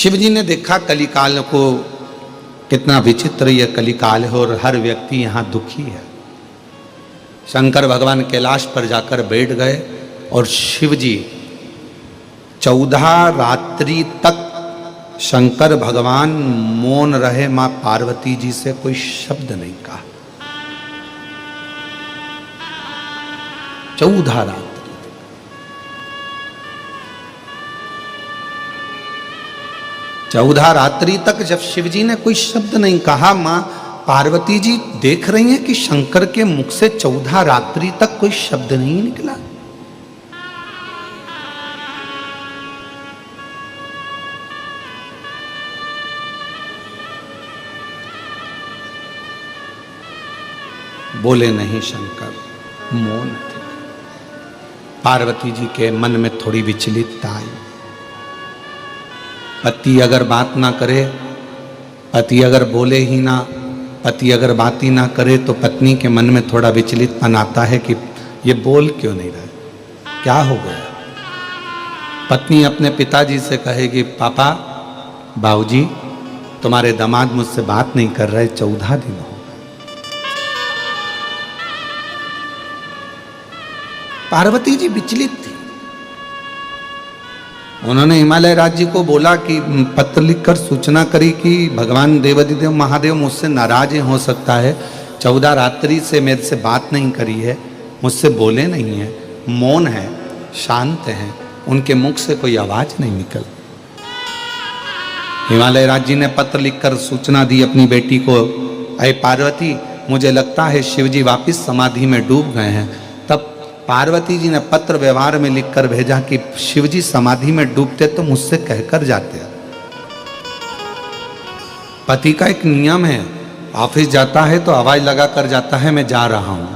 शिव जी ने देखा कलिकाल को, कितना विचित्र यह कलिकाल है और हर व्यक्ति यहाँ दुखी है। शंकर भगवान कैलाश पर जाकर बैठ गए और शिव जी 14 रात्रि तक शंकर भगवान मौन रहे। मां पार्वती जी से कोई शब्द नहीं कहा। 14 रात्रि। चौदह रात्रि तक जब शिव जी ने कोई शब्द नहीं कहा, मां पार्वती जी देख रही हैं कि शंकर के मुख से 14 रात्रि तक कोई शब्द नहीं निकला। बोले नहीं शंकर, मौन थे। पार्वती जी के मन में थोड़ी विचलितता आई। पति अगर बात ना करे, पति अगर बोले ही ना, पति अगर बात ही ना करे तो पत्नी के मन में थोड़ा विचलितपन आता है कि ये बोल क्यों नहीं रहे, क्या हो गया। पत्नी अपने पिताजी से कहेगी, पापा, बाबूजी, तुम्हारे दामाद मुझसे बात नहीं कर रहे, 14 दिन हो गए। पार्वती जी विचलित थी। उन्होंने हिमालय राज्य को बोला कि पत्र लिखकर सूचना करी कि भगवान देवाधिदेव महादेव मुझसे नाराज हो सकता है, 14 रात्रि से मेरे से बात नहीं करी है, मुझसे बोले नहीं है, मौन है, शांत है, उनके मुख से कोई आवाज नहीं निकल। हिमालय राज्य ने पत्र लिखकर सूचना दी अपनी बेटी को, अरे पार्वती, मुझे लगता है शिवजी वापिस समाधि में डूब गए हैं। तब पार्वती जी ने पत्र व्यवहार में लिखकर भेजा कि शिवजी समाधि में डूबते तो मुझसे कहकर जाते। पति का एक नियम है, ऑफिस जाता है तो आवाज लगा कर जाता है, मैं जा रहा हूं।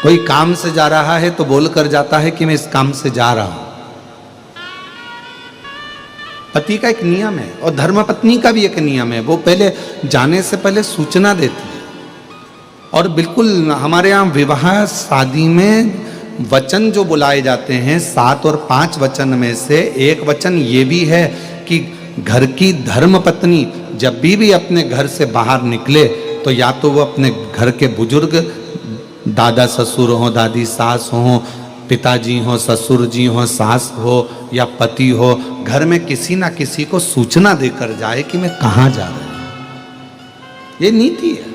कोई काम से जा रहा है तो बोलकर जाता है कि मैं इस काम से जा रहा हूं। पति का एक नियम है और धर्मपत्नी का भी एक नियम है, वो पहले जाने से पहले सूचना देती है। और बिल्कुल हमारे यहाँ विवाह शादी में वचन जो बुलाए जाते हैं, 7 और 5 वचन में से एक वचन ये भी है कि घर की धर्मपत्नी जब भी अपने घर से बाहर निकले तो या तो वो अपने घर के बुजुर्ग, दादा ससुर हो, दादी सास हो, पिताजी हो, ससुर जी हो, सास हो या पति हो, घर में किसी ना किसी को सूचना देकर जाए कि मैं कहाँ जा रहा हूं। ये नीति है।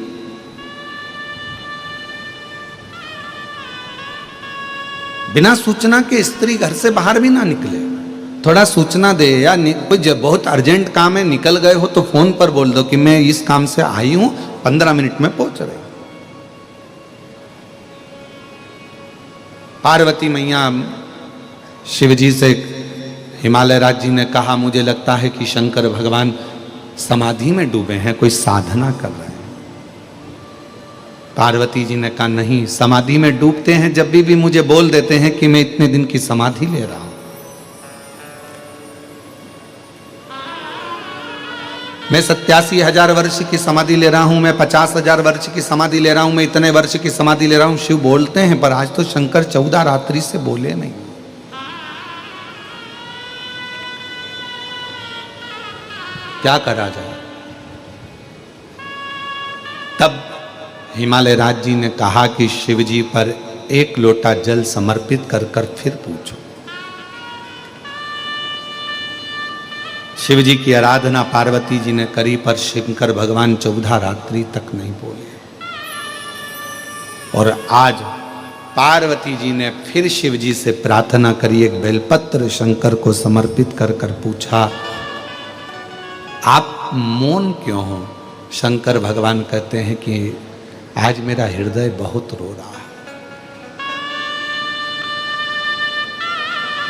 बिना सूचना के स्त्री घर से बाहर भी ना निकले। थोड़ा सूचना दे, या कोई बहुत अर्जेंट काम है, निकल गए हो तो फोन पर बोल दो कि मैं इस काम से आई हूं, 15 मिनट में पहुंच रही। पार्वती मैया शिवजी से, हिमालय राज्य ने कहा, मुझे लगता है कि शंकर भगवान समाधि में डूबे हैं, कोई साधना कर रहे हैं। पार्वती जी ने कहा, नहीं, समाधि में डूबते हैं जब भी मुझे बोल देते हैं कि मैं इतने दिन की समाधि ले रहा हूं। मैं 87,000 वर्ष की समाधि ले रहा हूं, मैं 50,000 वर्ष की समाधि ले रहा हूं, मैं इतने वर्ष की समाधि ले रहा हूं। शिव बोलते हैं, पर आज तो शंकर 14 रात्रि से बोले नहीं। क्या करा जाए। तब हिमालय राज जी ने कहा कि शिवजी पर 1 लोटा जल समर्पित कर कर फिर पूछो। शिवजी की आराधना पार्वती जी ने करी, पर शंकर भगवान 14 रात्रि तक नहीं बोले। और आज पार्वती जी ने फिर शिवजी से प्रार्थना करी, एक बेलपत्र शंकर को समर्पित कर कर पूछा, आप मौन क्यों हो। शंकर भगवान कहते हैं कि आज मेरा हृदय बहुत रो रहा है,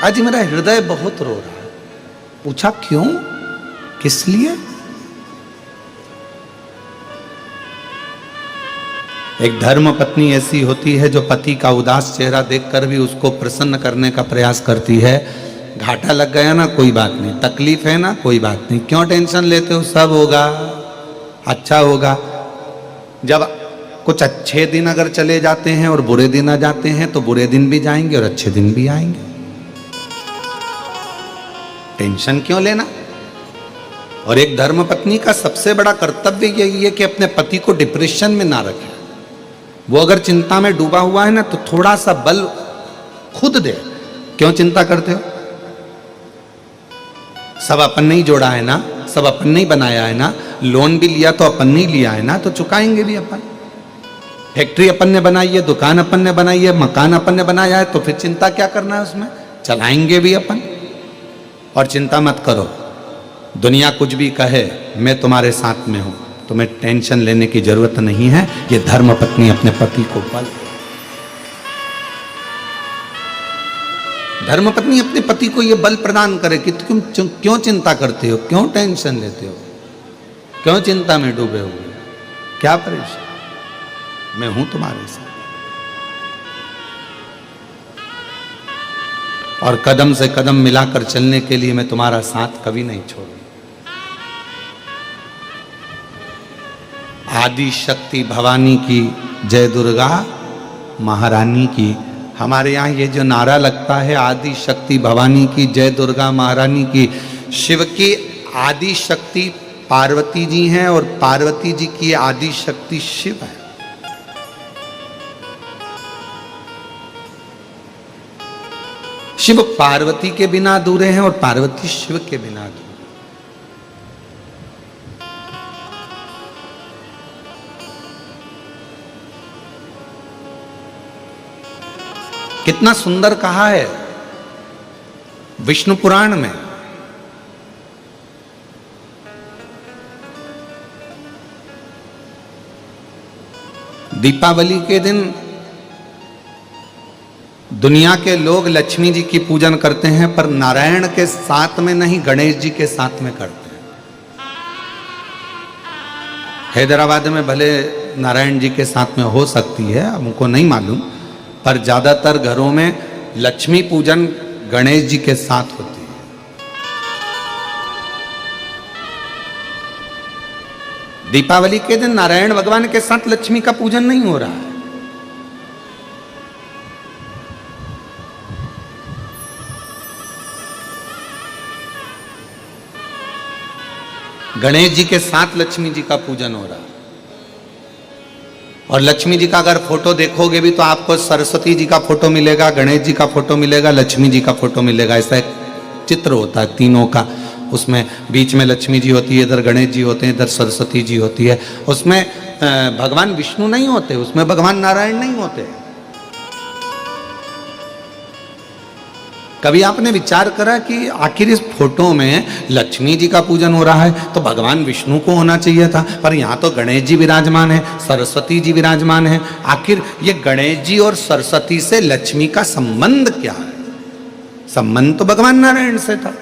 आज मेरा हृदय बहुत रो रहा है। पूछा क्यों, किस लिए। एक धर्म पत्नी ऐसी होती है जो पति का उदास चेहरा देखकर भी उसको प्रसन्न करने का प्रयास करती है। घाटा लग गया ना, कोई बात नहीं, तकलीफ है ना, कोई बात नहीं, क्यों टेंशन लेते हो, सब होगा, अच्छा होगा। जब कुछ अच्छे दिन अगर चले जाते हैं और बुरे दिन आ जाते हैं तो बुरे दिन भी जाएंगे और अच्छे दिन भी आएंगे। टेंशन क्यों लेना। और एक धर्मपत्नी का सबसे बड़ा कर्तव्य यही है कि अपने पति को डिप्रेशन में ना रखे। वो अगर चिंता में डूबा हुआ है ना तो थोड़ा सा बल खुद दे। क्यों चिंता करते हो? सब अपन ने ही जोड़ा है ना, सब अपन ने ही बनाया है ना, लोन भी लिया तो अपन ने ही लिया है ना, तो चुकाएंगे भी अपन। फैक्ट्री अपन ने बनाई है, दुकान अपन ने बनाई है, मकान अपन ने बनाया है, तो फिर चिंता क्या करना है उसमें, चलाएंगे भी अपन। और चिंता मत करो, दुनिया कुछ भी कहे मैं तुम्हारे साथ में हूं, तुम्हें टेंशन लेने की जरूरत नहीं है। ये धर्मपत्नी अपने पति को बल, धर्मपत्नी अपने पति को यह बल प्रदान करे कि तुम क्यों चिंता करते हो, क्यों टेंशन लेते हो, क्यों चिंता में डूबे हुए, क्या परेशान, मैं हूं तुम्हारे साथ। और कदम से कदम मिलाकर चलने के लिए मैं तुम्हारा साथ कभी नहीं छोड़ूंगा। आदि शक्ति भवानी की जय, दुर्गा महारानी की। हमारे यहाँ ये जो नारा लगता है आदि शक्ति भवानी की जय, दुर्गा महारानी की, शिव की आदि शक्ति पार्वती जी हैं और पार्वती जी की आदि शक्ति शिव है। शिव पार्वती के बिना अधूरे हैं और पार्वती शिव के बिना अधूरे। कितना सुंदर कहा है विष्णु पुराण में। दीपावली के दिन दुनिया के लोग लक्ष्मी जी की पूजन करते हैं, पर नारायण के साथ में नहीं, गणेश जी के साथ में करते हैं। हैदराबाद में भले नारायण जी के साथ में हो सकती है, हमको नहीं मालूम, पर ज्यादातर घरों में लक्ष्मी पूजन गणेश जी के साथ होती है। दीपावली के दिन नारायण भगवान के साथ लक्ष्मी का पूजन नहीं हो रहा है। गणेश जी के साथ लक्ष्मी जी का पूजन हो रहा है। और लक्ष्मी जी का अगर फोटो देखोगे भी तो आपको सरस्वती जी का फोटो मिलेगा, गणेश जी का फोटो मिलेगा, लक्ष्मी जी का फोटो मिलेगा। ऐसा एक चित्र होता है तीनों का, उसमें बीच में लक्ष्मी जी होती है, इधर गणेश जी होते हैं, इधर सरस्वती जी होती है। उसमें भगवान विष्णु नहीं होते, उसमें भगवान नारायण नहीं होते। कभी आपने विचार करा कि आखिर इस फोटो में लक्ष्मी जी का पूजन हो रहा है तो भगवान विष्णु को होना चाहिए था, पर यहाँ तो गणेश जी विराजमान है, सरस्वती जी विराजमान है। आखिर ये गणेश जी और सरस्वती से लक्ष्मी का संबंध क्या है? संबंध तो भगवान नारायण से था।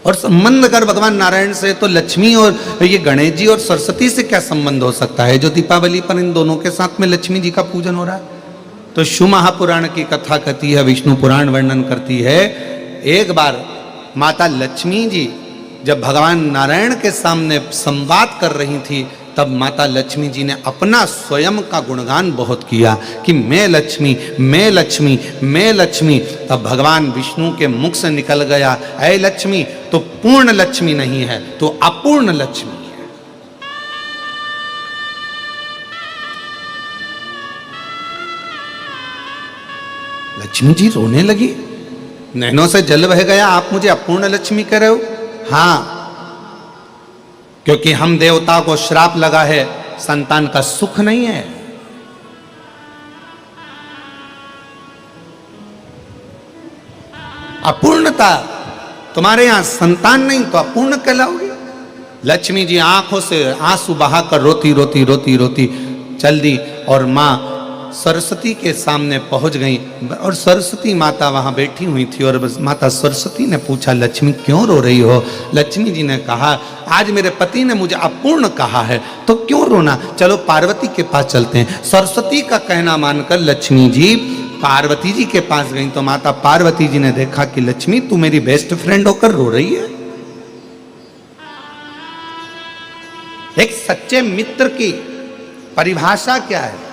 और संबंध अगर भगवान नारायण से, तो लक्ष्मी और ये गणेश जी और सरस्वती से क्या संबंध हो सकता है जो दीपावली पर इन दोनों के साथ में लक्ष्मी जी का पूजन हो रहा है? तो शिव महापुराण की कथा कहती है, विष्णु पुराण वर्णन करती है, एक बार माता लक्ष्मी जी जब भगवान नारायण के सामने संवाद कर रही थी, तब माता लक्ष्मी जी ने अपना स्वयं का गुणगान बहुत किया कि मैं लक्ष्मी, मैं लक्ष्मी, मैं लक्ष्मी। तब भगवान विष्णु के मुख से निकल गया, ऐ लक्ष्मी तो पूर्ण लक्ष्मी नहीं है, तो अपूर्ण लक्ष्मी है। लक्ष्मी जी रोने लगी, नैनों से जल बह गया, आप मुझे अपूर्ण लक्ष्मी कह रहे हो? हाँ, क्योंकि हम देवता को श्राप लगा है, संतान का सुख नहीं है। अपूर्णता, तुम्हारे यहां संतान नहीं तो अपूर्ण कहलाओगे। लक्ष्मी जी आंखों से आंसू बहाकर रोती रोती रोती रोती चल दी और मां सरस्वती के सामने पहुंच गई। और सरस्वती माता वहां बैठी हुई थी और माता सरस्वती ने पूछा, लक्ष्मी क्यों रो रही हो? लक्ष्मी जी ने कहा, आज मेरे पति ने मुझे अपूर्ण कहा है तो क्यों रोना, चलो पार्वती के पास चलते हैं। सरस्वती का कहना मानकर लक्ष्मी जी पार्वती जी के पास गई तो माता पार्वती जी ने देखा कि लक्ष्मी तू मेरी बेस्ट फ्रेंड होकर रो रही है। एक सच्चे मित्र की परिभाषा क्या है?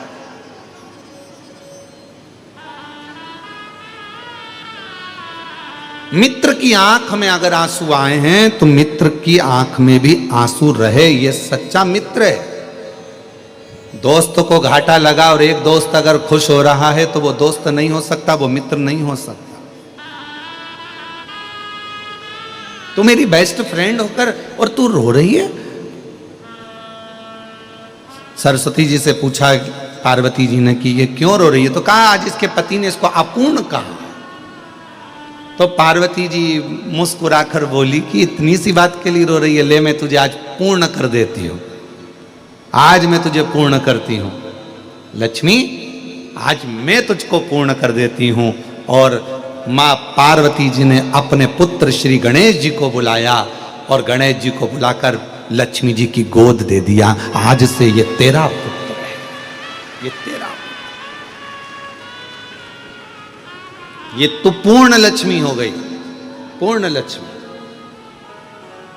मित्र की आंख में अगर आंसू आए हैं तो मित्र की आंख में भी आंसू रहे, ये सच्चा मित्र है। दोस्त को घाटा लगा और एक दोस्त अगर खुश हो रहा है तो वो दोस्त नहीं हो सकता, वो मित्र नहीं हो सकता। तू मेरी बेस्ट फ्रेंड होकर और तू रो रही है। सरस्वती जी से पूछा पार्वती जी ने कि ये क्यों रो रही है, तो कहा आज इसके पति ने इसको अपूर्ण कहा। तो पार्वती जी मुस्कुराकर बोली कि इतनी सी बात के लिए रो रही है, ले मैं तुझे आज पूर्ण कर देती हूं, आज मैं तुझे पूर्ण करती हूं लक्ष्मी, आज मैं तुझको पूर्ण कर देती हूं। और मां पार्वती जी ने अपने पुत्र श्री गणेश जी को बुलाया और गणेश जी को बुलाकर लक्ष्मी जी की गोद दे दिया। आज से ये तेरा पुत्र है, ये तेरा, ये तो पूर्ण लक्ष्मी हो गई, पूर्ण लक्ष्मी।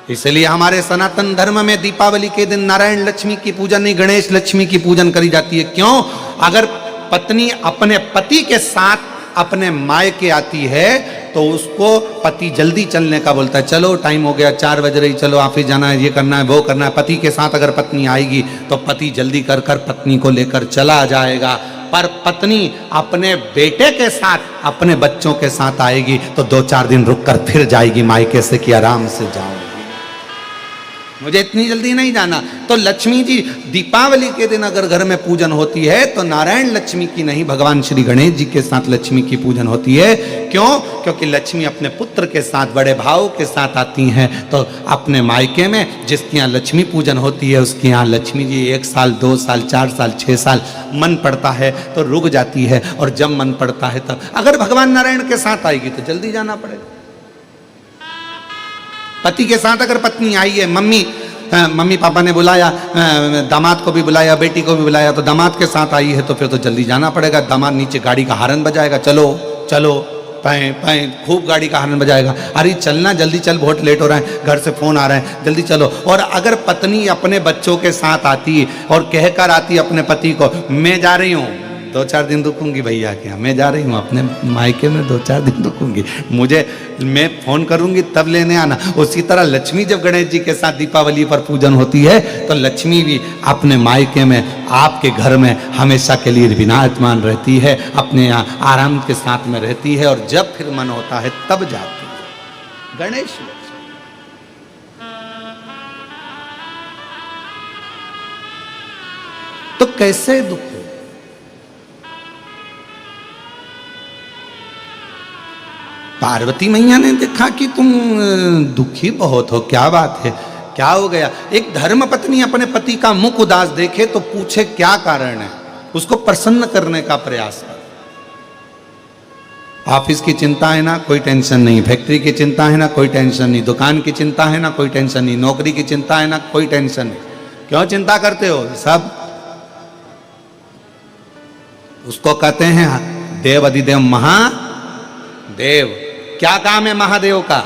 इसलिए हमारे सनातन धर्म में दीपावली के दिन नारायण लक्ष्मी की पूजन नहीं, गणेश लक्ष्मी की पूजन करी जाती है। क्यों? अगर पत्नी अपने पति के साथ अपने मायके आती है तो उसको पति जल्दी चलने का बोलता है, चलो टाइम हो गया, 4 बज रही, चलो ऑफिस जाना है, ये करना है, वो करना है। पति के साथ अगर पत्नी आएगी तो पति जल्दी कर कर पत्नी को लेकर चला जाएगा। पर पत्नी अपने बेटे के साथ अपने बच्चों के साथ आएगी तो 2-4 दिन रुककर फिर जाएगी मायके से कि आराम से जाऊंगी, मुझे इतनी जल्दी नहीं जाना। तो लक्ष्मी जी दीपावली के दिन अगर घर में पूजन होती है तो नारायण लक्ष्मी की नहीं, भगवान श्री गणेश जी के साथ लक्ष्मी की पूजन होती है। क्यों? क्योंकि लक्ष्मी अपने पुत्र के साथ बड़े भाव के साथ आती हैं। तो अपने मायके में जिसके यहाँ लक्ष्मी पूजन होती है उसके यहाँ लक्ष्मी जी 1 साल 2 साल 4 साल 6 साल मन पड़ता है तो रुक जाती है, और जब मन पड़ता है तब। अगर भगवान नारायण के साथ आएगी तो जल्दी जाना पड़ेगा। पति के साथ अगर पत्नी आई है, मम्मी पापा ने बुलाया, दामाद को भी बुलाया, बेटी को भी बुलाया, तो दामाद के साथ आई है तो फिर तो जल्दी जाना पड़ेगा। दामाद नीचे गाड़ी का हॉर्न बजाएगा, चलो चलो पाए पाए, खूब गाड़ी का हॉर्न बजाएगा, अरे चलना जल्दी चल, बहुत लेट हो रहा है, घर से फोन आ रहा है, जल्दी चलो। और अगर पत्नी अपने बच्चों के साथ आती और कहकर आती अपने पति को, मैं जा रही हूँ 2-4 दिन रुकूंगी भैया के यहाँ, मैं जा रही हूँ अपने मायके में 2-4 दिन रुकूंगी, मैं फोन करूंगी तब लेने आना। उसी तरह लक्ष्मी जब गणेश जी के साथ दीपावली पर पूजन होती है तो लक्ष्मी भी अपने मायके में आपके घर में हमेशा के लिए विराजमान रहती है, अपने यहाँ आराम के साथ में रहती है, और जब फिर मन होता है तब जाती है। गणेश तो कैसे दुख हो? पार्वती मैया ने देखा कि तुम दुखी बहुत हो, क्या बात है, क्या हो गया? एक धर्म पत्नी अपने पति का मुख उदास देखे तो पूछे क्या कारण है, उसको प्रसन्न करने का प्रयास कर। ऑफिस की चिंता है ना, कोई टेंशन नहीं, फैक्ट्री की चिंता है ना, कोई टेंशन नहीं, दुकान की चिंता है ना, कोई टेंशन नहीं, नौकरी की चिंता है ना, कोई टेंशन नहीं। क्यों चिंता करते हो? सब उसको कहते हैं देव अधिदेव महादेव। क्या काम है महादेव का?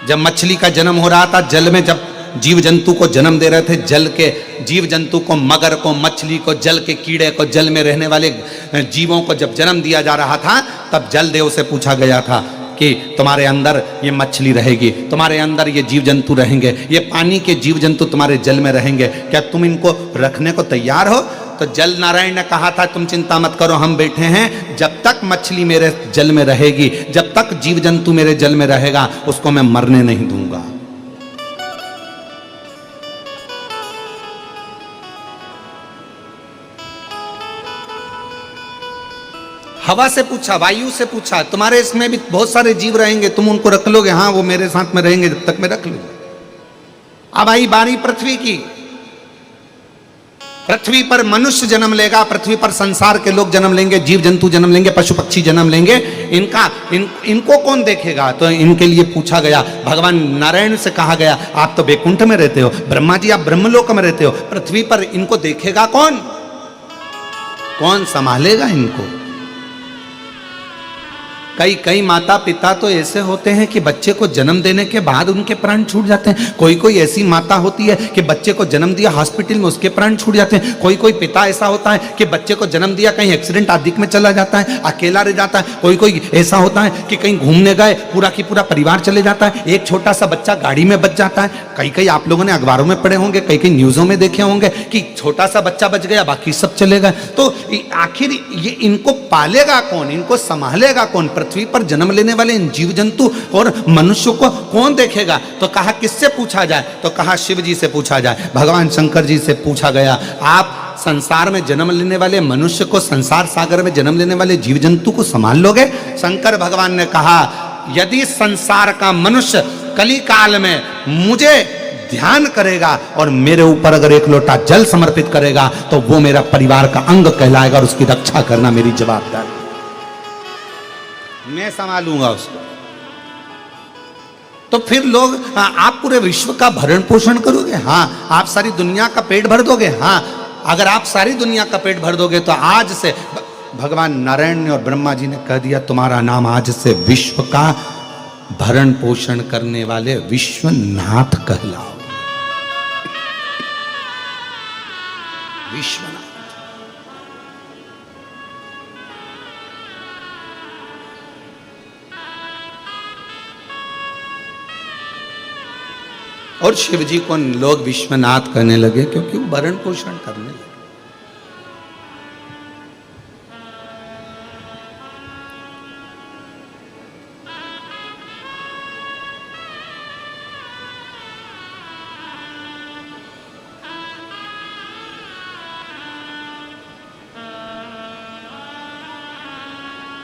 जब मछली का जन्म हो रहा था, जल में जब जीव जंतु को जन्म दे रहे थे, जल के जीव जंतु को, मगर को, मछली को, जल के कीड़े को, जल में रहने वाले जीवों को जब जन्म दिया जा रहा था, तब जल देव से पूछा गया था कि तुम्हारे अंदर ये मछली रहेगी, तुम्हारे अंदर ये जीव जंतु रहेंगे, ये पानी के जीव जंतु तुम्हारे जल में रहेंगे, क्या तुम इनको रखने को तैयार हो? तो जल नारायण ने कहा था तुम चिंता मत करो, हम बैठे हैं, जब तक मछली मेरे जल में रहेगी, जब तक जीव जंतु मेरे जल में रहेगा, उसको मैं मरने नहीं दूंगा। हवा से पूछा, वायु से पूछा, तुम्हारे इसमें भी बहुत सारे जीव रहेंगे, तुम उनको रख लोगे? हाँ, वो मेरे साथ में रहेंगे जब तक मैं रख लूंगा। अब आई बारी पृथ्वी की। पृथ्वी पर मनुष्य जन्म लेगा, पृथ्वी पर संसार के लोग जन्म लेंगे, जीव जंतु जन्म लेंगे, पशु पक्षी जन्म लेंगे, इनको कौन देखेगा? तो इनके लिए पूछा गया, भगवान नारायण से कहा गया आप तो वैकुंठ में रहते हो, ब्रह्मा जी आप ब्रह्मलोक में रहते हो, पृथ्वी पर इनको देखेगा कौन? कौन संभालेगा इनको? कई कई माता पिता तो ऐसे होते हैं कि बच्चे को जन्म देने के बाद उनके प्राण छूट जाते हैं। कोई कोई ऐसी माता होती है कि बच्चे को जन्म दिया हॉस्पिटल में, उसके प्राण छूट जाते हैं। कोई कोई पिता ऐसा होता है कि बच्चे को जन्म दिया, कहीं एक्सीडेंट आदि में चला जाता है, अकेला रह जाता है। कोई कोई ऐसा होता है कि कहीं घूमने गए, पूरा की पूरा परिवार चले जाता है, एक छोटा सा बच्चा गाड़ी में बच जाता है। कई कई आप लोगों ने अखबारों में पढ़े होंगे, कई कई न्यूज़ों में देखे होंगे कि छोटा सा बच्चा बच गया, बाकी सब चले गए। तो आखिर ये इनको पालेगा कौन, इनको संभालेगा कौन? पृथ्वी पर जन्म लेने वाले इन जीव जंतु और मनुष्यों को कौन देखेगा? तो कहा किससे पूछा जाए? तो कहा शिव जी से पूछा जाए, भगवान शंकर जी से पूछा गया। आप संसार में जन्म लेने वाले मनुष्य को, संसार सागर में जन्म लेने वाले जीव जंतु को संभाल लोगे? शंकर भगवान ने कहा, यदि संसार का मनुष्य कली काल में मुझे ध्यान करेगा और मेरे ऊपर अगर एक लोटा जल समर्पित करेगा तो वो मेरा परिवार का अंग कहलाएगा और उसकी रक्षा करना मेरी जवाबदारी, मैं संभालूंगा उसको। तो फिर लोग, आप पूरे विश्व का भरण पोषण करोगे? हाँ। आप सारी दुनिया का पेट भर दोगे? हाँ। अगर आप सारी दुनिया का पेट भर दोगे तो आज से भगवान नारायण ने और ब्रह्मा जी ने कह दिया, तुम्हारा नाम आज से विश्व का भरण पोषण करने वाले विश्वनाथ कहलाओ। विश्वनाथ। और शिव जी को लोग विश्वनाथ कहने लगे क्योंकि वो भरण पोषण करने लगे।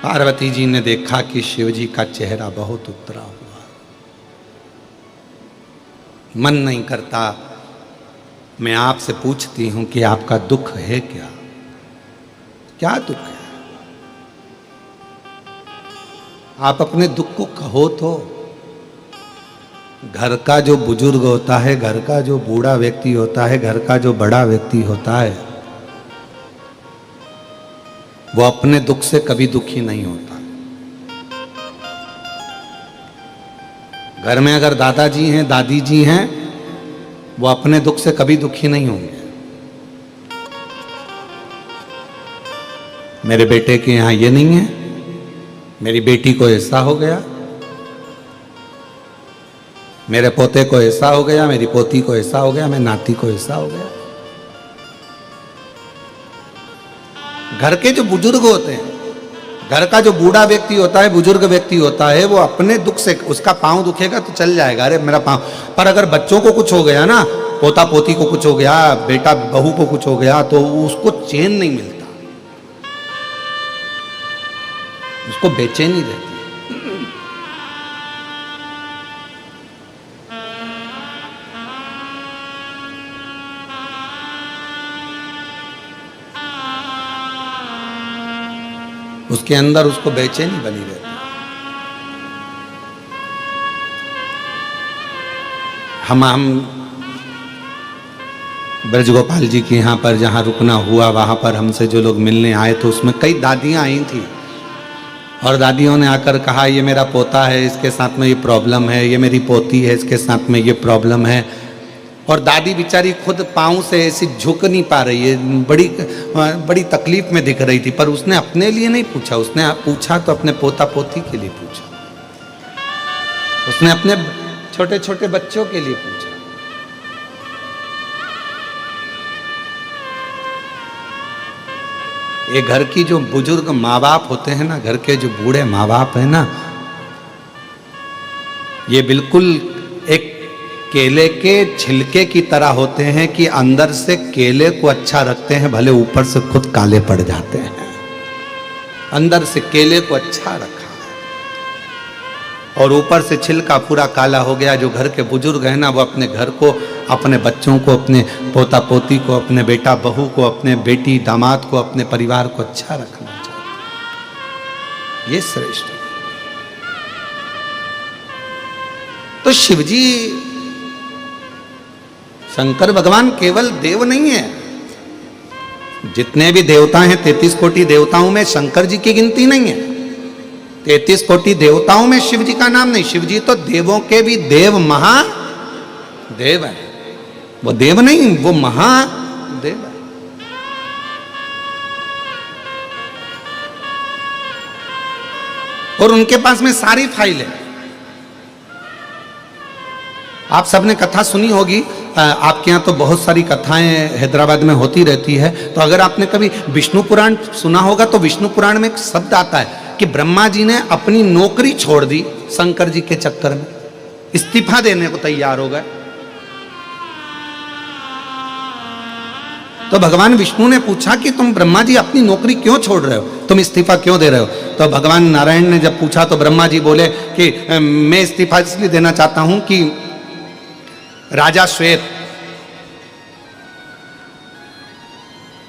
पार्वती जी ने देखा कि शिव जी का चेहरा बहुत उतरा हुआ, मन नहीं करता, मैं आपसे पूछती हूं कि आपका दुख है क्या? क्या दुख है? आप अपने दुख को कहो तो। घर का जो बुजुर्ग होता है, घर का जो बूढ़ा व्यक्ति होता है, घर का जो बड़ा व्यक्ति होता है, वो अपने दुख से कभी दुखी नहीं होता। घर में अगर दादाजी हैं, दादी जी हैं, वो अपने दुख से कभी दुखी नहीं होंगे। मेरे बेटे के यहां ये नहीं है, मेरी बेटी को ऐसा हो गया, मेरे पोते को ऐसा हो गया, मेरी पोती को ऐसा हो गया, मेरी नाती को ऐसा हो गया। घर के जो बुजुर्ग होते हैं, घर का जो बूढ़ा व्यक्ति होता है, बुजुर्ग व्यक्ति होता है, वो अपने दुख से, उसका पांव दुखेगा तो चल जाएगा, अरे मेरा पांव। पर अगर बच्चों को कुछ हो गया ना, पोता पोती को कुछ हो गया, बेटा बहू को कुछ हो गया, तो उसको चैन नहीं मिलता, उसको बेचैनी रहती है। उसके अंदर उसको बेचैनी बनी रहती है। हम ब्रजगोपाल जी के यहाँ पर जहाँ रुकना हुआ, वहाँ पर हमसे जो लोग मिलने आए तो उसमें कई दादियाँ आई थी और दादियों ने आकर कहा, ये मेरा पोता है, इसके साथ में ये प्रॉब्लम है, ये मेरी पोती है, इसके साथ में ये प्रॉब्लम है। और दादी बेचारी खुद पाँव से ऐसी झुक नहीं पा रही है, बड़ी तकलीफ में दिख रही थी, पर उसने अपने लिए नहीं पूछा, उसने पूछा तो अपने पोता पोती के लिए पूछा, उसने अपने छोटे छोटे बच्चों के लिए पूछा। ये घर की जो बुजुर्ग माँ बाप होते हैं ना, घर के जो बूढ़े माँ बाप है ना, ये बिल्कुल एक केले के छिलके की तरह होते हैं कि अंदर से केले को अच्छा रखते हैं, भले ऊपर से खुद काले पड़ जाते हैं। अंदर से केले को अच्छा रखा और ऊपर से छिलका पूरा काला हो गया। जो घर के बुजुर्ग है ना, वो अपने घर को, अपने बच्चों को, अपने पोता पोती को, अपने बेटा बहू को, अपने बेटी दामाद को, अपने परिवार को अच्छा रखना चाहिए, ये श्रेष्ठ है। तो शिवजी, शंकर भगवान केवल देव नहीं है, जितने भी देवता हैं 33 कोटि देवताओं में शंकर जी की गिनती नहीं है। 33 कोटि देवताओं में शिव जी का नाम नहीं। शिव जी तो देवों के भी देव, महादेव है। वो देव नहीं, वो महादेव है। और उनके पास में सारी फाइल है। आप सबने कथा सुनी होगी, आपके यहाँ तो बहुत सारी कथाएं हैदराबाद में होती रहती है। तो अगर आपने कभी विष्णु पुराण सुना होगा तो विष्णु पुराण में एक शब्द आता है कि ब्रह्मा जी ने अपनी नौकरी छोड़ दी शंकर जी के चक्कर में, इस्तीफा देने को तैयार हो गए। तो भगवान विष्णु ने पूछा कि तुम ब्रह्मा जी अपनी नौकरी क्यों छोड़ रहे हो, तुम इस्तीफा क्यों दे रहे हो? तो भगवान नारायण ने जब पूछा तो ब्रह्मा जी बोले कि मैं इस्तीफा इसलिए देना चाहता हूं कि राजा श्वेत,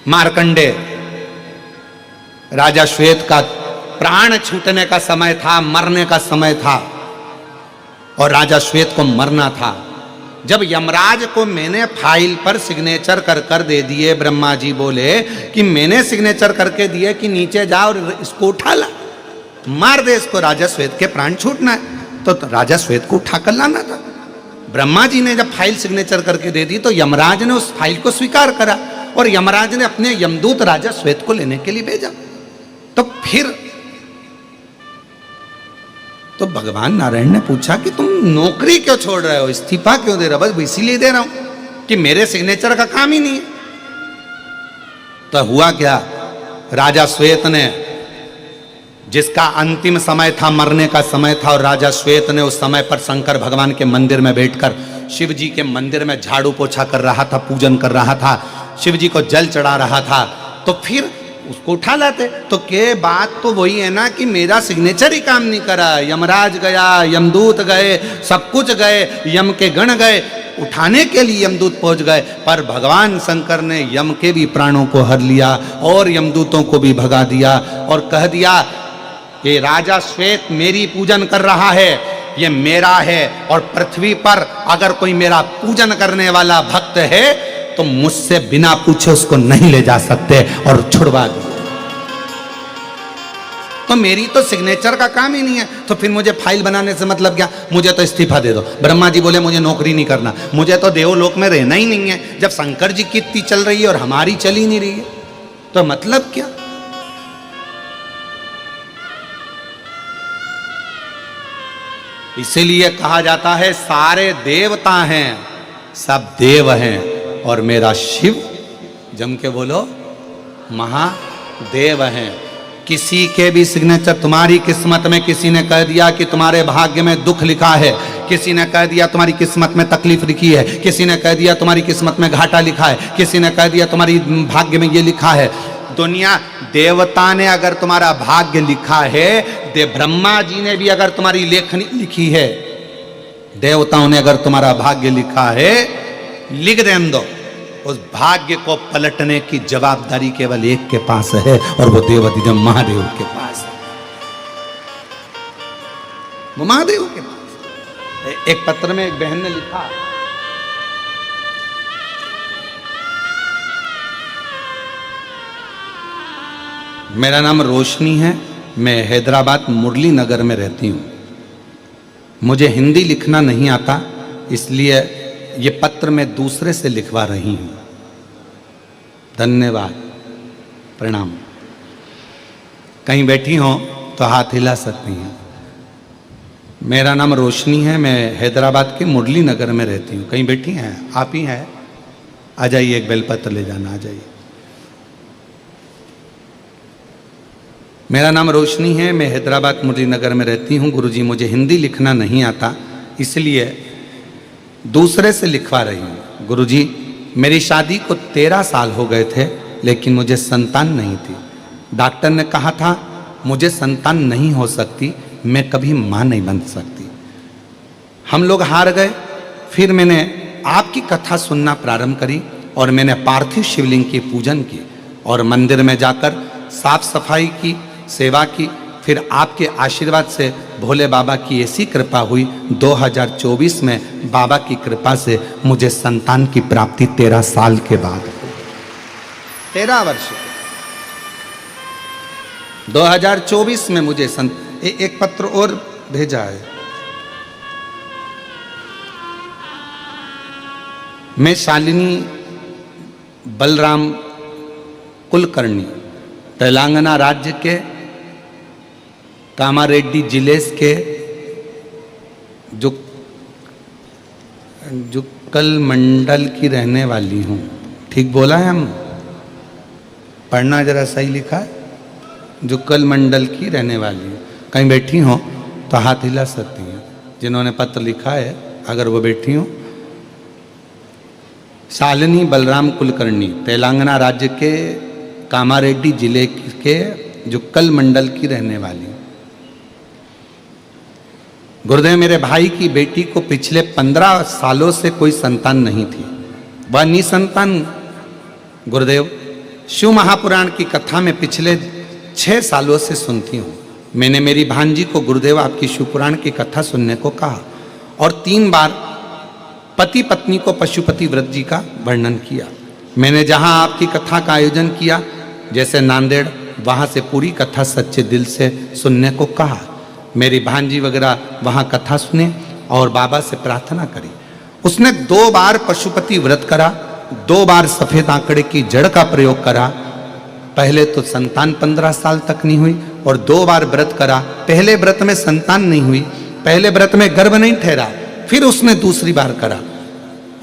मार्कंडे राजा श्वेत का प्राण छूटने का समय था, मरने का समय था, और राजा श्वेत को मरना था। जब यमराज को मैंने फाइल पर सिग्नेचर कर दे दिए, ब्रह्मा जी बोले कि मैंने सिग्नेचर करके दिए कि नीचे जा और इसको उठा ला, मार दे इसको, राजा श्वेत के प्राण छूटना है। तो राजा श्वेत को उठा कर लाना था। ब्रह्मा जी ने जब फाइल सिग्नेचर करके दे दी तो यमराज ने उस फाइल को स्वीकार करा और यमराज ने अपने यमदूत राजा श्वेत को लेने के लिए भेजा। तो फिर तो भगवान नारायण ने पूछा कि तुम नौकरी क्यों छोड़ रहे हो, इस्तीफा क्यों दे रहे हो? बस इसीलिए दे रहा हूं कि मेरे सिग्नेचर का काम ही नहीं है। तो हुआ क्या, राजा श्वेत ने, जिसका अंतिम समय था, मरने का समय था, और राजा श्वेत ने उस समय पर शंकर भगवान के मंदिर में बैठकर शिव जी के मंदिर में झाड़ू पोछा कर रहा था, पूजन कर रहा था, शिव जी को जल चढ़ा रहा था। तो फिर उसको उठा लाते। तो के बात तो वही है ना कि मेरा सिग्नेचर ही काम नहीं करा, यमराज गया, यमदूत गए, सब कुछ गए, यम के गण गए, उठाने के लिए यमदूत पहुंच गए, पर भगवान शंकर ने यम के भी प्राणों को हर लिया और यमदूतों को भी भगा दिया और कह दिया कि राजा श्वेत मेरी पूजन कर रहा है, ये मेरा है, और पृथ्वी पर अगर कोई मेरा पूजन करने वाला भक्त है तो मुझसे बिना पूछे उसको नहीं ले जा सकते, और छुड़वा दो। तो मेरी तो सिग्नेचर का काम ही नहीं है, तो फिर मुझे फाइल बनाने से मतलब क्या? मुझे तो इस्तीफा दे दो। ब्रह्मा जी बोले मुझे नौकरी नहीं करना, मुझे तो देवलोक में रहना ही नहीं है। जब शंकर जी की इतनी चल रही है और हमारी चल ही नहीं रही है तो मतलब क्या? इसीलिए कहा जाता है सारे देवता हैं, सब देव हैं, और मेरा शिव, जम के बोलो, महादेव हैं। किसी के भी सिग्नेचर, तुम्हारी किस्मत में किसी ने कह दिया कि तुम्हारे भाग्य में दुख लिखा है, किसी ने कह दिया तुम्हारी किस्मत में तकलीफ लिखी है, किसी ने कह दिया तुम्हारी किस्मत में घाटा लिखा है, किसी ने कह दिया तुम्हारी भाग्य में ये लिखा है। दुनिया, देवता ने अगर तुम्हारा भाग्य लिखा है, ब्रह्मा जी ने भी अगर तुम्हारी लेखनी लिखी है, देवताओं ने अगर तुम्हारा भाग्य लिखा है, लिख दें दो। उस भाग्य को पलटने की जवाबदारी केवल एक के पास है, और वो देवाधिदेव महादेव के पास है। वो महादेव के पास है। एक पत्र में एक बहन ने लिखा, मेरा नाम रोशनी है, मैं हैदराबाद मुरली नगर में रहती हूँ, मुझे हिंदी लिखना नहीं आता, इसलिए ये पत्र मैं दूसरे से लिखवा रही हूँ। धन्यवाद, प्रणाम। कहीं बैठी हो तो हाथ हिला सकती हैं। मेरा नाम रोशनी है, मैं हैदराबाद के मुरली नगर में रहती हूँ। कहीं बैठी हैं? आप ही हैं? आ जाइए, एक बेलपत्र ले जाना, आ जाइए। मेरा नाम रोशनी है, मैं हैदराबाद मुरली नगर में रहती हूँ। गुरुजी, मुझे हिंदी लिखना नहीं आता, इसलिए दूसरे से लिखवा रही हूँ। गुरुजी, मेरी शादी को 13 साल हो गए थे, लेकिन मुझे संतान नहीं थी। डॉक्टर ने कहा था मुझे संतान नहीं हो सकती, मैं कभी माँ नहीं बन सकती। हम लोग हार गए। फिर मैंने आपकी कथा सुनना प्रारंभ करी और मैंने पार्थिव शिवलिंग की पूजन की और मंदिर में जाकर साफ सफाई की, सेवा की। फिर आपके आशीर्वाद से भोले बाबा की ऐसी कृपा हुई, 2024 में बाबा की कृपा से मुझे संतान की प्राप्ति 13 साल के बाद हुई। 13 वर्ष 2024 में मुझे एक पत्र और भेजा है। मैं शालिनी बलराम कुलकर्णी, तेलंगाना राज्य के कामारेड्डी जिले के जुक्कल मंडल की रहने वाली हूँ। ठीक बोला है? हम पढ़ना जरा सही लिखा है। जुक्कल मंडल की रहने वाली हूँ। कहीं बैठी हो तो हाथ हिला सकती हैं जिन्होंने पत्र लिखा है, अगर वो बैठी हो। शालिनी बलराम कुलकर्णी, तेलंगाना राज्य के कामारेड्डी जिले के जुक्कल मंडल की रहने वाली। गुरुदेव, मेरे भाई की बेटी को पिछले 15 सालों से कोई संतान नहीं थी। वह निसंतान गुरुदेव शिव महापुराण की कथा में पिछले 6 सालों से सुनती हूँ। मैंने मेरी भांजी को गुरुदेव आपकी शिवपुराण की कथा सुनने को कहा और 3 बार पति पत्नी को पशुपति व्रत जी का वर्णन किया। मैंने जहाँ आपकी कथा का आयोजन किया, जैसे नांदेड़, वहाँ से पूरी कथा सच्चे दिल से सुनने को कहा। मेरी भांजी वगैरह वहाँ कथा सुने और बाबा से प्रार्थना करी। उसने 2 बार पशुपति व्रत करा, 2 बार सफेद आंकड़े की जड़ का प्रयोग करा। पहले तो संतान 15 साल तक नहीं हुई और 2 बार व्रत करा। पहले व्रत में संतान नहीं हुई, पहले व्रत में गर्भ नहीं ठहरा। फिर उसने दूसरी बार करा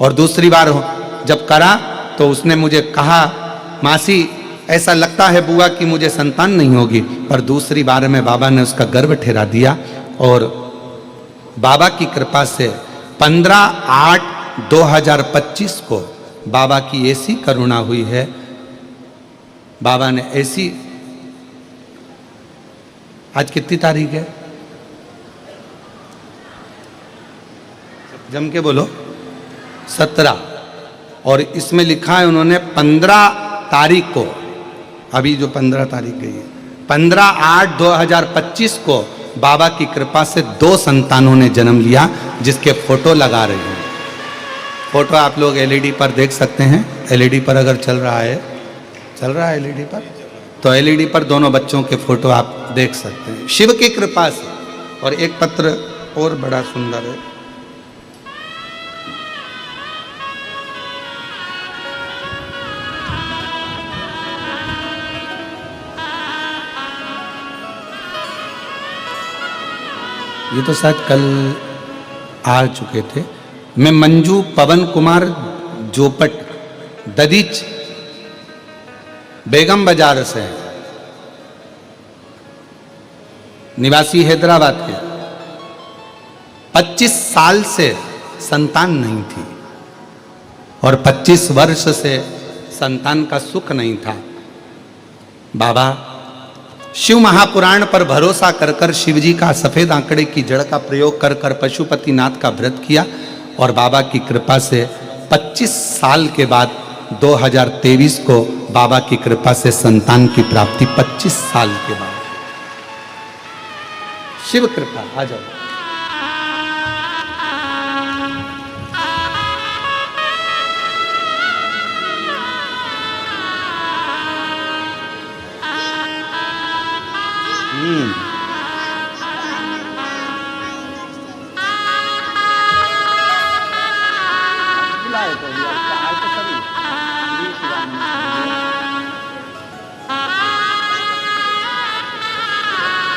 और दूसरी बार जब करा तो उसने मुझे कहा, मासी ऐसा लगता है बुआ कि मुझे संतान नहीं होगी। पर दूसरी बार में बाबा ने उसका गर्भ ठहरा दिया और बाबा की कृपा से 15/8/2025 को बाबा की ऐसी करुणा हुई है, बाबा ने ऐसी, आज कितनी तारीख है? जम के बोलो। 17। और इसमें लिखा है उन्होंने 15 तारीख को, अभी जो 15 तारीख गई है, 15/8/2025 को बाबा की कृपा से 2 संतानों ने जन्म लिया, जिसके फोटो लगा रहे हैं। फोटो आप लोग एलईडी पर देख सकते हैं। एलईडी पर अगर चल रहा है एलईडी पर, तो एलईडी पर दोनों बच्चों के फोटो आप देख सकते हैं शिव की कृपा से। और एक पत्र और बड़ा सुंदर है। ये तो शायद कल आ चुके थे। मैं मंजू पवन कुमार जोपट, ददीच, बेगम बाजार से, निवासी हैदराबाद के। 25 साल से संतान नहीं थी और 25 वर्ष से संतान का सुख नहीं था। बाबा शिव महापुराण पर भरोसा कर कर शिव जी का सफेद आंकड़े की जड़ का प्रयोग कर कर पशुपतिनाथ का व्रत किया और बाबा की कृपा से 25 साल के बाद 2023 को बाबा की कृपा से संतान की प्राप्ति। 25 साल के बाद शिव कृपा। आ जाओ।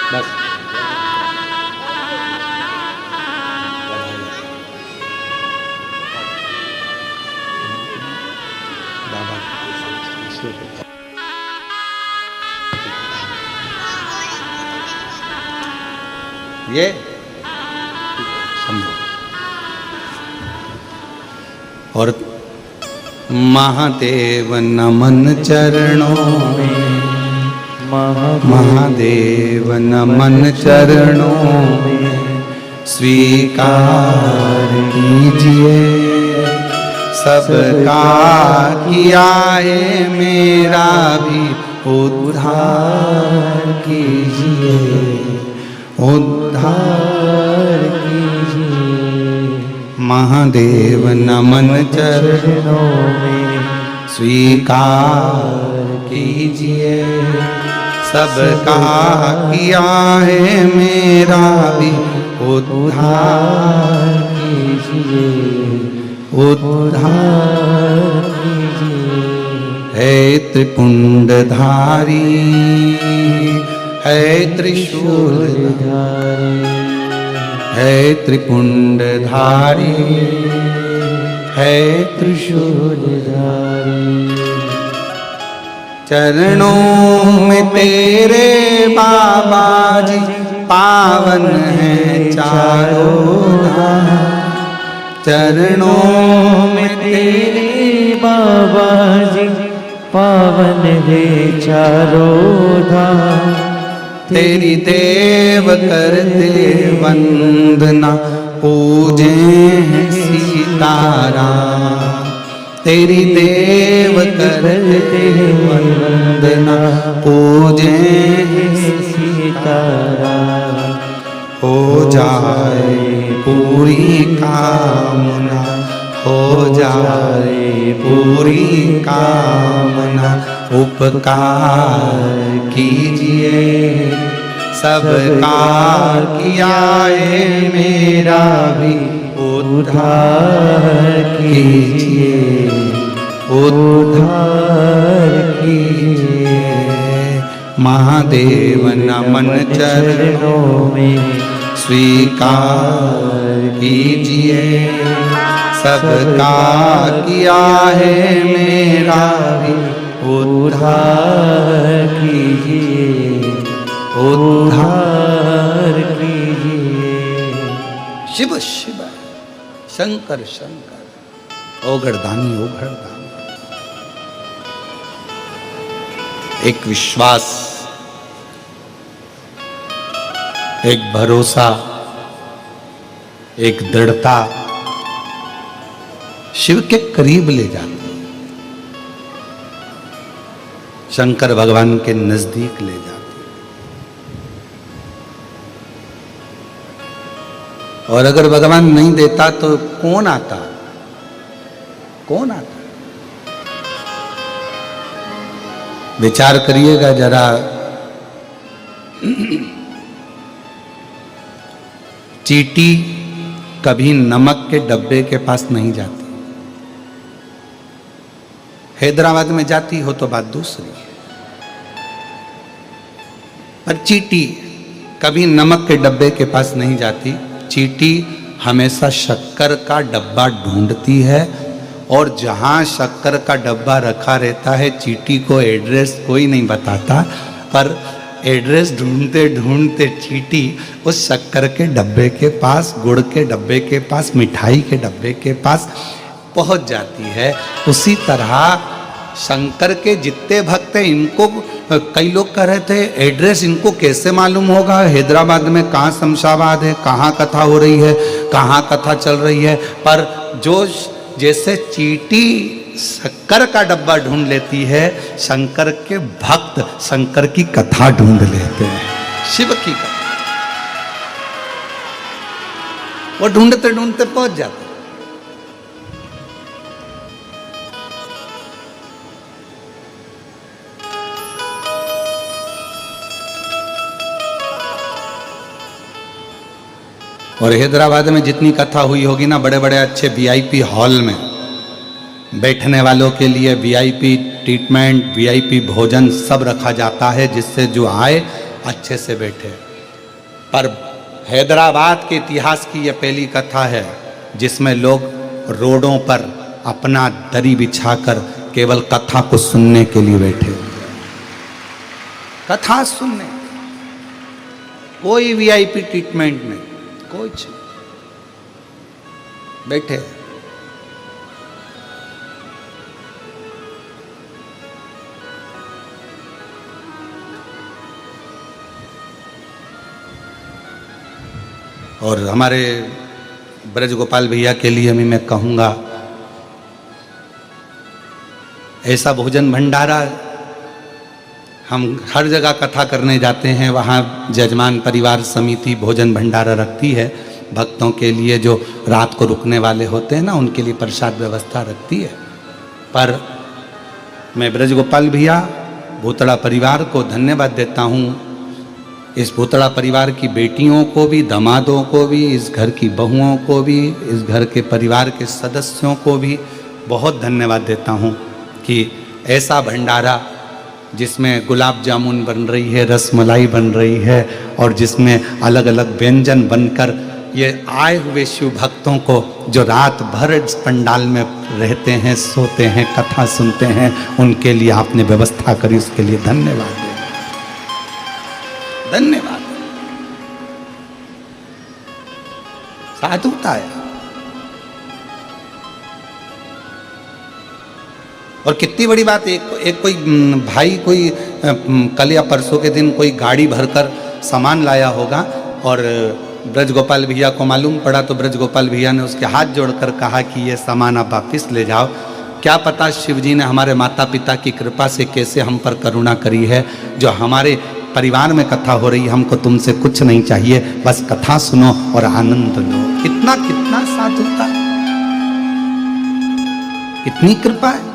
बस ये समझो। और महादेव नमन चरणों में, महादेव नमन चरणों में, स्वीकार कीजिए सबका किया है, मेरा भी उद्धार कीजिए, उद्धार कीजिए। महादेव नमन चरणों में, स्वीकार कीजिए सबका किया है मेरा भी उद्धार कीजिए, उद्धार कीजिए। है त्रिपुंडधारी, है त्रिशूलधारी, है त्रिपुंडधारी, है त्रिशूलधारी। चरणों में तेरे बाबा जी पावन है चारों धाम। चरणों में तेरे बाबा जी पावन है चारों धाम। तेरी देव करते वंदना पूजे हैं सीताराम। तेरी देव करते वंदना पूजे हैं सीताराम। हो जाए पूरी कामना, हो जाए पूरी कामना। उपकार कीजिए, सबका किया है मेरा भी उद्धार कीजिए, उद्धार कीजिए। महादेव नमन चरणों में स्वीकार कीजिए, सबका किया है मेरा भी उद्धार कीजिए, उद्धार कीजिए। शिव शिव शंकर शंकर ओगरदानी ओगरदानी। एक विश्वास, एक भरोसा, एक दृढ़ता शिव के करीब ले जाती है, शंकर भगवान के नजदीक ले जाती है। और अगर भगवान नहीं देता तो कौन आता, कौन आता? विचार करिएगा जरा। चींटी कभी नमक के डब्बे के पास नहीं जाती। हैदराबाद में जाती हो तो बात दूसरी है, पर चींटी कभी नमक के डब्बे के पास नहीं जाती। चींटी हमेशा शक्कर का डब्बा ढूंढती है, और जहां शक्कर का डब्बा रखा रहता है चींटी को एड्रेस कोई नहीं बताता, पर एड्रेस ढूंढते ढूंढते चींटी उस शक्कर के डब्बे के पास, गुड़ के डब्बे के पास, मिठाई के डब्बे के पास पहुंच जाती है। उसी तरह शंकर के जितने भक्त हैं, इनको कई लोग कह रहे थे एड्रेस इनको कैसे मालूम होगा, हैदराबाद में कहाँ शमशाबाद है, कहाँ कथा हो रही है, कहाँ कथा चल रही है। पर जो जैसे चींटी शक्कर का डब्बा ढूंढ लेती है, शंकर के भक्त शंकर की कथा ढूंढ लेते हैं, शिव की कथा। वो ढूंढते ढूंढते पहुंच जाते। और हैदराबाद में जितनी कथा हुई होगी ना, बड़े बड़े अच्छे वीआईपी हॉल में बैठने वालों के लिए वीआईपी ट्रीटमेंट, वीआईपी भोजन सब रखा जाता है, जिससे जो आए अच्छे से बैठे। पर हैदराबाद के इतिहास की यह पहली कथा है जिसमें लोग रोडों पर अपना दरी बिछाकर केवल कथा को सुनने के लिए बैठे, कथा सुनने, कोई वीआईपी ट्रीटमेंट नहीं, कुछ बैठे। और हमारे ब्रज गोपाल भैया के लिए भी मैं कहूँगा, ऐसा भोजन भंडारा हम हर जगह कथा करने जाते हैं, वहाँ जजमान परिवार समिति भोजन भंडारा रखती है भक्तों के लिए, जो रात को रुकने वाले होते हैं ना, उनके लिए प्रसाद व्यवस्था रखती है। पर मैं ब्रज गोपाल भैया भूतड़ा परिवार को धन्यवाद देता हूँ। इस भूतड़ा परिवार की बेटियों को भी, दामादों को भी, इस घर की बहुओं को भी, इस घर के परिवार के सदस्यों को भी बहुत धन्यवाद देता हूँ कि ऐसा भंडारा जिसमें गुलाब जामुन बन रही है, रसमलाई बन रही है और जिसमें अलग अलग व्यंजन बनकर ये आए हुए शिव भक्तों को जो रात भर इस पंडाल में रहते हैं, सोते हैं, कथा सुनते हैं, उनके लिए आपने व्यवस्था करी, उसके लिए धन्यवाद है, धन्यवाद। साधुता है। और कितनी बड़ी बात, एक कोई भाई कोई कल या परसों के दिन कोई गाड़ी भरकर सामान लाया होगा और ब्रज गोपाल भैया को मालूम पड़ा तो ब्रज गोपाल भैया ने उसके हाथ जोड़कर कहा कि ये सामान आप वापिस ले जाओ। क्या पता शिव जी ने हमारे माता पिता की कृपा से कैसे हम पर करुणा करी है, जो हमारे परिवार में कथा हो रही है, हमको तुमसे कुछ नहीं चाहिए, बस कथा सुनो और आनंद लो। कितना कितना साधुता, कितनी कृपा है।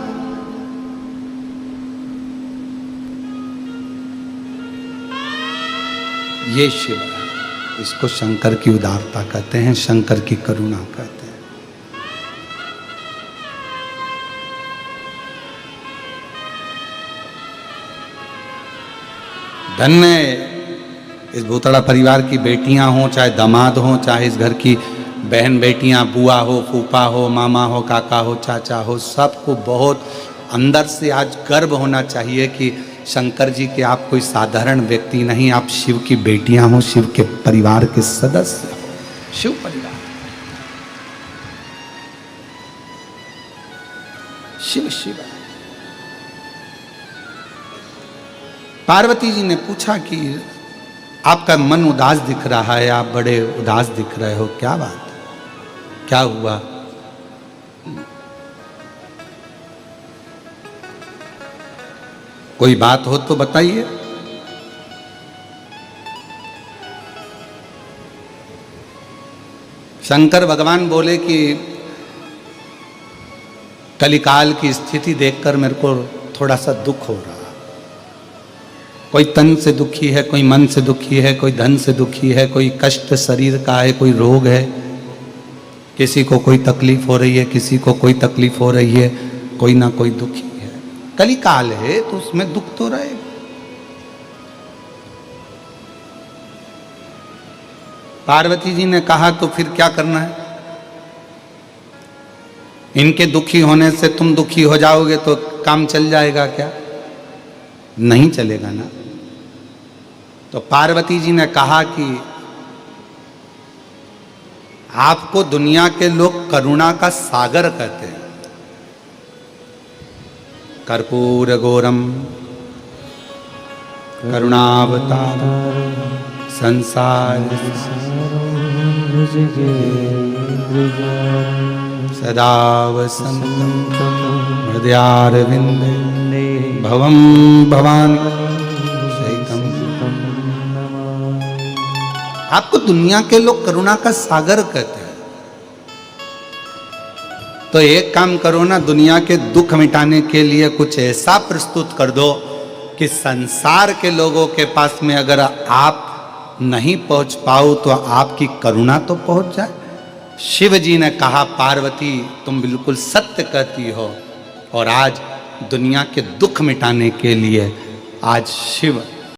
ये शिव है, इसको शंकर की उदारता कहते हैं, शंकर की करुणा कहते हैं। धन्य इस भूतड़ा परिवार की बेटियां हों, चाहे दामाद हों, चाहे इस घर की बहन बेटियां, बुआ हो, फूफा हो, मामा हो, काका हो, चाचा हो, सबको बहुत अंदर से आज गर्व होना चाहिए कि शंकर जी के आप कोई साधारण व्यक्ति नहीं, आप शिव की बेटियां हो, शिव के परिवार के सदस्य हो, शिव परिवार, शिव शिव। पार्वती जी ने पूछा कि आपका मन उदास दिख रहा है, आप बड़े उदास दिख रहे हो, क्या बात है, क्या हुआ? कोई बात हो तो बताइए। शंकर भगवान बोले कि कलिकाल की स्थिति देखकर मेरे को थोड़ा सा दुख हो रहा। कोई तन से दुखी है, कोई मन से दुखी है, कोई धन से दुखी है, कोई कष्ट शरीर का है, कोई रोग है, किसी को कोई तकलीफ हो रही है, किसी को कोई तकलीफ हो रही है, कोई ना कोई दुखी है। कलिकाल है तो उसमें दुख तो रहेगा। पार्वती जी ने कहा तो फिर क्या करना है? इनके दुखी होने से तुम दुखी हो जाओगे तो काम चल जाएगा क्या? नहीं चलेगा ना। तो पार्वती जी ने कहा कि आपको दुनिया के लोग करुणा का सागर कहते हैं। कर्पूर गौरम करुणावतार संसार सदा वसन्तं हृदयारविन्दे भवं भवानी शैकं। आपको दुनिया के लोग करुणा का सागर कहते हैं। तो एक काम करो ना, दुनिया के दुख मिटाने के लिए कुछ ऐसा प्रस्तुत कर दो कि संसार के लोगों के पास में अगर आप नहीं पहुंच पाओ तो आपकी करुणा तो पहुंच जाए। शिव जी ने कहा पार्वती तुम बिल्कुल सत्य कहती हो, और आज दुनिया के दुख मिटाने के लिए आज शिव